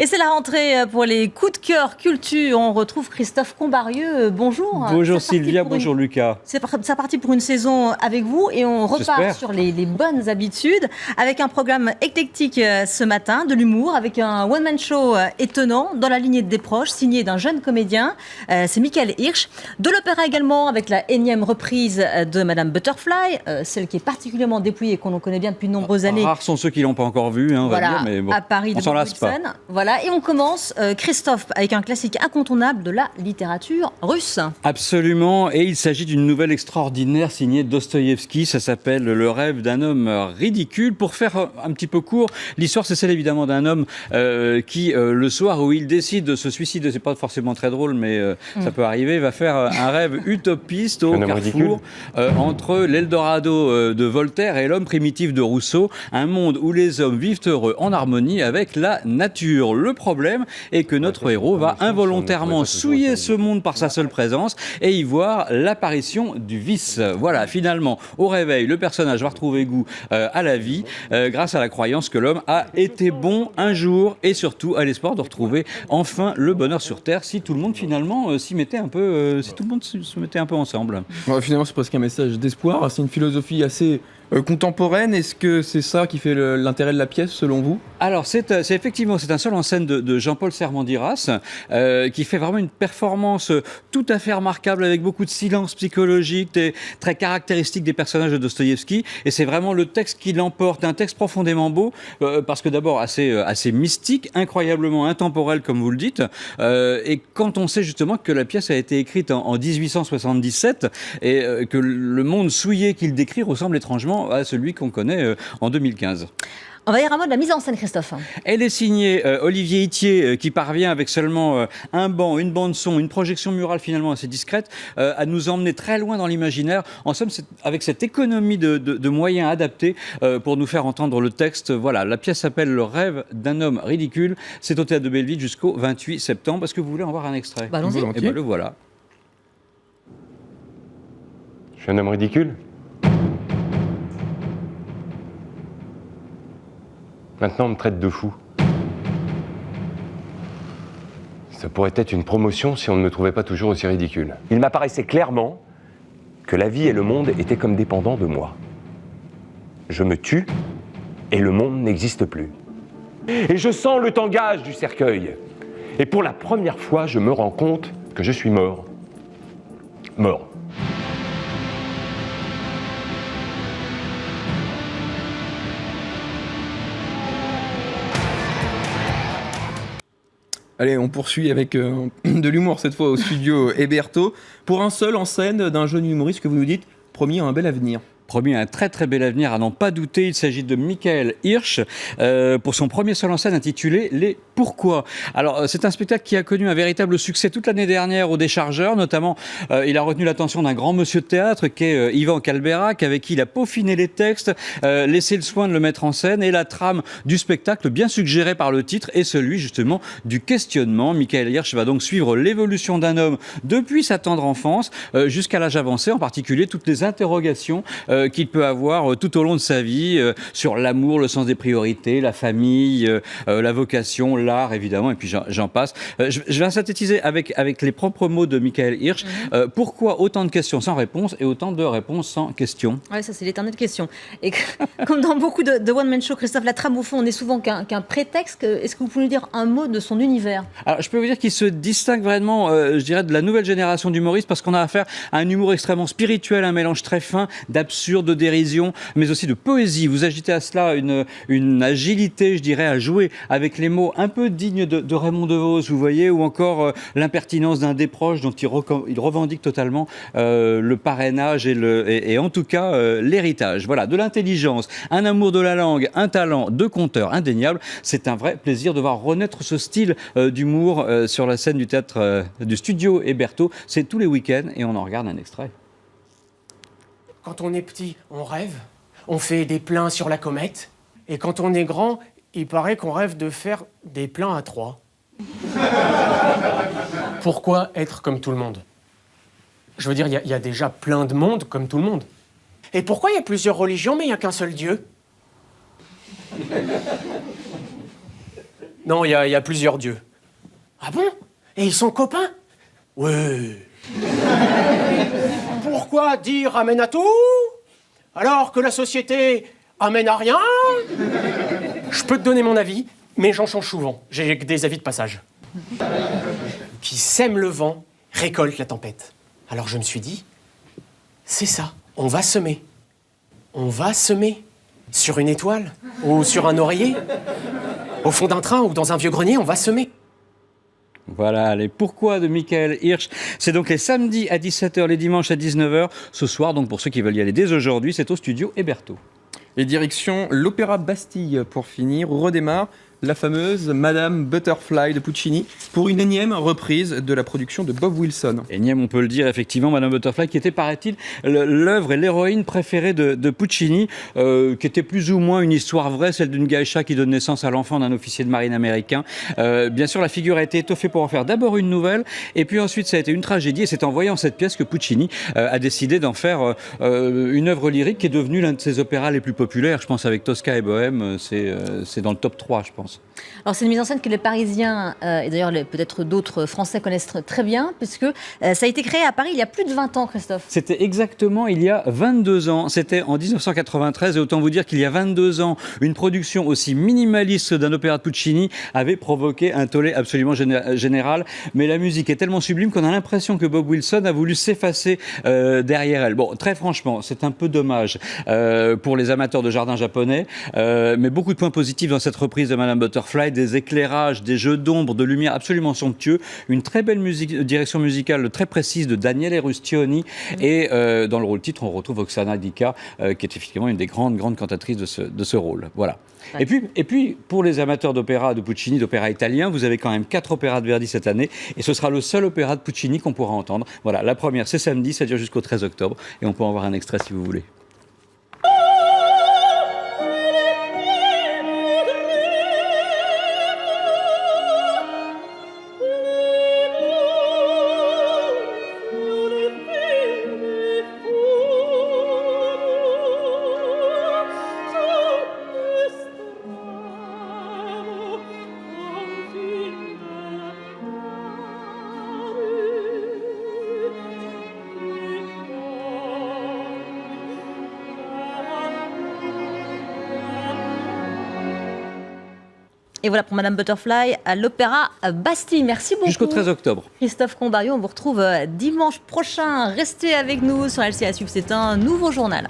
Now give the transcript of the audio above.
Et c'est la rentrée pour les coups de cœur culture. On retrouve Christophe Combarieux. Bonjour. Bonjour Sylvia, bonjour Lucas. C'est parti pour une saison avec vous et on repart sur les bonnes habitudes avec un programme éclectique ce matin, de l'humour, avec un one-man show étonnant dans la lignée des proches, signé d'un jeune comédien. C'est Michael Hirsch. De l'opéra également avec la énième reprise de Madame Butterfly, celle qui est particulièrement dépouillée et qu'on connaît bien depuis de nombreuses années. Rares sont ceux qui ne l'ont pas encore vu, on va dire, mais bon, à Paris, on s'en lasse pas. Voilà, et on commence, Christophe, avec un classique incontournable de la littérature russe. Absolument, et il s'agit d'une nouvelle extraordinaire signée Dostoïevski. Ça s'appelle Le rêve d'un homme ridicule. Pour faire un petit peu court, l'histoire, c'est celle évidemment d'un homme qui, le soir où il décide de se suicider, c'est pas forcément très drôle, mais ça peut arriver, va faire un rêve utopiste au carrefour entre l'Eldorado de Voltaire et l'homme primitif de Rousseau. Un monde où les hommes vivent heureux en harmonie avec la nature. Le problème est que notre héros va involontairement souiller ce monde par sa seule présence et y voir l'apparition du vice. Voilà, finalement, au réveil, le personnage va retrouver goût à la vie grâce à la croyance que l'homme a été bon un jour et surtout à l'espoir de retrouver enfin le bonheur sur Terre si tout le monde finalement s'y mettait un peu, si tout le monde se mettait un peu ensemble. Ouais, finalement, c'est presque un message d'espoir. C'est une philosophie assez contemporaine. Est-ce que c'est ça qui fait l'intérêt de la pièce, selon vous ? Alors, c'est effectivement, c'est un seul en scène de Jean-Paul Sermandiras qui fait vraiment une performance tout à fait remarquable avec beaucoup de silence psychologique, très caractéristique des personnages de Dostoïevski. Et c'est vraiment le texte qui l'emporte, un texte profondément beau, parce que d'abord assez mystique, incroyablement intemporel, comme vous le dites. Et quand on sait justement que la pièce a été écrite en 1877 et que le monde souillé qu'il décrit ressemble étrangement à celui qu'on connaît en 2015. On va dire un mot de la mise en scène, Christophe. Elle est signée Olivier Itier, qui parvient avec seulement un banc, une bande-son, une projection murale finalement assez discrète, à nous emmener très loin dans l'imaginaire. En somme, avec cette économie de moyens adaptés pour nous faire entendre le texte. Voilà, la pièce s'appelle Le rêve d'un homme ridicule. C'est au Théâtre de Belleville jusqu'au 28 septembre. Est-ce que vous voulez en voir un extrait ? Allons-y. Et bien le voilà. Je suis un homme ridicule ? Maintenant, on me traite de fou. Ça pourrait être une promotion si on ne me trouvait pas toujours aussi ridicule. Il m'apparaissait clairement que la vie et le monde étaient comme dépendants de moi. Je me tue et le monde n'existe plus. Et je sens le tangage du cercueil. Et pour la première fois, je me rends compte que je suis mort. Mort. Allez, on poursuit avec de l'humour cette fois au studio Héberto. Pour un seul en scène d'un jeune humoriste que vous nous dites, promis un bel avenir. Promis un très très bel avenir, à n'en pas douter. Il s'agit de Michael Hirsch pour son premier seul en scène intitulé Les Pourquoi. Alors c'est un spectacle qui a connu un véritable succès toute l'année dernière au Déchargeur, notamment il a retenu l'attention d'un grand monsieur de théâtre qui est Yvan Calberac, avec qui il a peaufiné les textes, laissé le soin de le mettre en scène, et la trame du spectacle, bien suggérée par le titre, est celui justement du questionnement. Michael Hirsch va donc suivre l'évolution d'un homme depuis sa tendre enfance jusqu'à l'âge avancé, en particulier toutes les interrogations qu'il peut avoir tout au long de sa vie sur l'amour, le sens des priorités, la famille, la vocation, l'art évidemment, et puis j'en passe. Je vais synthétiser avec les propres mots de Michael Hirsch. Pourquoi autant de questions sans réponse et autant de réponses sans questions ? Oui, ça c'est l'éternelle question. Et comme dans beaucoup de one-man show, Christophe, la trame au fond, on n'est souvent qu'un prétexte. Est-ce que vous pouvez nous dire un mot de son univers ? Alors, je peux vous dire qu'il se distingue vraiment, je dirais, de la nouvelle génération d'humoristes, parce qu'on a affaire à un humour extrêmement spirituel, un mélange très fin d'absurde, de dérision, mais aussi de poésie. Vous ajoutez à cela une agilité, je dirais, à jouer avec les mots un peu dignes de Raymond DeVos, vous voyez, ou encore l'impertinence d'un des proches dont il revendique totalement le parrainage et en tout cas l'héritage. Voilà, de l'intelligence, un amour de la langue, un talent de conteur indéniable. C'est un vrai plaisir de voir renaître ce style d'humour sur la scène du théâtre du studio Héberto. C'est tous les week-ends et on en regarde un extrait. Quand on est petit, on rêve, on fait des pleins sur la comète. Et quand on est grand, il paraît qu'on rêve de faire des pleins à 3. Pourquoi être comme tout le monde ? Je veux dire, il y a déjà plein de monde comme tout le monde. Et pourquoi il y a plusieurs religions, mais il n'y a qu'un seul Dieu ? Non, il y a plusieurs dieux. Ah bon? Et ils sont copains? Oui. Pourquoi dire amène à tout alors que la société amène à rien? Je peux te donner mon avis, mais j'en change souvent. J'ai des avis de passage. Qui sème le vent récolte la tempête. Alors je me suis dit, c'est ça, on va semer. On va semer sur une étoile ou sur un oreiller, au fond d'un train ou dans un vieux grenier, on va semer. Voilà, les pourquoi de Michael Hirsch. C'est donc les samedis à 17h, les dimanches à 19h. Ce soir, donc pour ceux qui veulent y aller dès aujourd'hui, c'est au studio Héberto. Et direction l'Opéra Bastille pour finir, où redémarre la fameuse Madame Butterfly de Puccini pour une énième reprise de la production de Bob Wilson. Énième, on peut le dire, effectivement, Madame Butterfly, qui était, paraît-il, l'œuvre et l'héroïne préférée de Puccini, qui était plus ou moins une histoire vraie, celle d'une geisha qui donne naissance à l'enfant d'un officier de marine américain. Bien sûr, la figure a été étoffée pour en faire d'abord une nouvelle, et puis ensuite ça a été une tragédie, et c'est en voyant cette pièce que Puccini a décidé d'en faire une œuvre lyrique qui est devenue l'un de ses opéras les plus populaires. Je pense avec Tosca et Bohème, c'est dans le top 3, je pense. Alors c'est une mise en scène que les Parisiens, et d'ailleurs peut-être d'autres Français connaissent très bien, puisque ça a été créé à Paris il y a plus de 20 ans, Christophe. C'était exactement il y a 22 ans. C'était en 1993, et autant vous dire qu'il y a 22 ans, une production aussi minimaliste d'un opéra de Puccini avait provoqué un tollé absolument général. Mais la musique est tellement sublime qu'on a l'impression que Bob Wilson a voulu s'effacer derrière elle. Bon, très franchement, c'est un peu dommage pour les amateurs de jardin japonais, mais beaucoup de points positifs dans cette reprise de Madame Butterfly, des éclairages, des jeux d'ombre, de lumière absolument somptueux, une très belle direction musicale très précise de Daniele Rustioni, et dans le rôle titre, on retrouve Oksana Dika, qui est effectivement une des grandes cantatrices de ce rôle. Voilà. Ouais. Et puis, pour les amateurs d'opéra de Puccini, d'opéra italien, vous avez quand même 4 opéras de Verdi cette année, et ce sera le seul opéra de Puccini qu'on pourra entendre. Voilà, la première, c'est samedi, ça dure jusqu'au 13 octobre, et on peut en voir un extrait si vous voulez. Et voilà pour Madame Butterfly à l'Opéra Bastille. Merci beaucoup. Jusqu'au 13 octobre. Christophe Combario, on vous retrouve dimanche prochain. Restez avec nous sur LCI à suivre, c'est un nouveau journal.